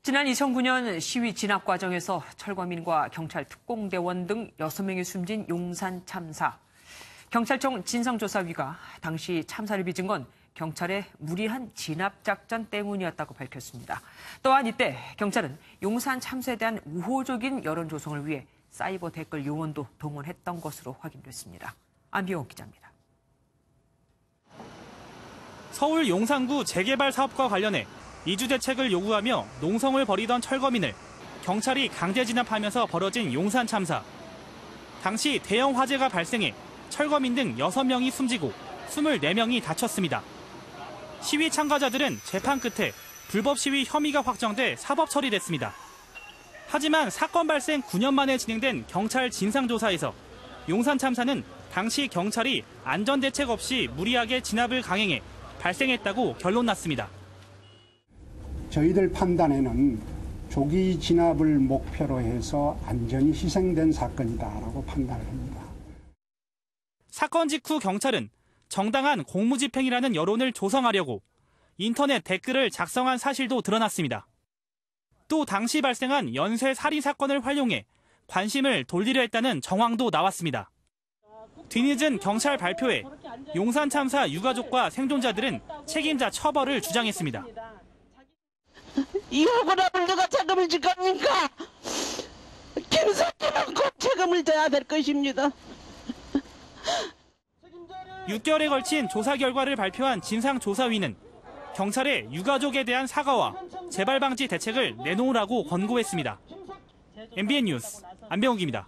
지난 2009년 시위 진압 과정에서 철거민과 경찰 특공대원 등 6명이 숨진 용산 참사. 경찰청 진상조사위가 당시 참사를 빚은 건 경찰의 무리한 진압작전 때문이었다고 밝혔습니다. 또한 이때 경찰은 용산 참사에 대한 우호적인 여론 조성을 위해 사이버 댓글 요원도 동원했던 것으로 확인됐습니다. 안비용 기자입니다. 서울 용산구 재개발 사업과 관련해 이주 대책을 요구하며 농성을 벌이던 철거민을 경찰이 강제 진압하면서 벌어진 용산 참사. 당시 대형 화재가 발생해 철거민 등 6명이 숨지고 24명이 다쳤습니다. 시위 참가자들은 재판 끝에 불법 시위 혐의가 확정돼 사법 처리됐습니다. 하지만 사건 발생 9년 만에 진행된 경찰 진상조사에서 용산 참사는 당시 경찰이 안전대책 없이 무리하게 진압을 강행해 발생했다고 결론났습니다. 저희들 판단에는 조기 진압을 목표로 해서 안전이 희생된 사건이다라고 판단을 합니다. 사건 직후 경찰은 정당한 공무집행이라는 여론을 조성하려고 인터넷 댓글을 작성한 사실도 드러났습니다. 또 당시 발생한 연쇄 살인 사건을 활용해 관심을 돌리려 했다는 정황도 나왔습니다. 뒤늦은 경찰 발표에 용산 참사 유가족과 생존자들은 책임자 처벌을 주장했습니다. 이 억울함을 누가 책임을 질 겁니까? 김석기는 꼭 책임을 져야 될 것입니다. 6개월에 걸친 조사 결과를 발표한 진상조사위는 경찰에 유가족에 대한 사과와 재발 방지 대책을 내놓으라고 권고했습니다. MBN 뉴스 안병욱입니다.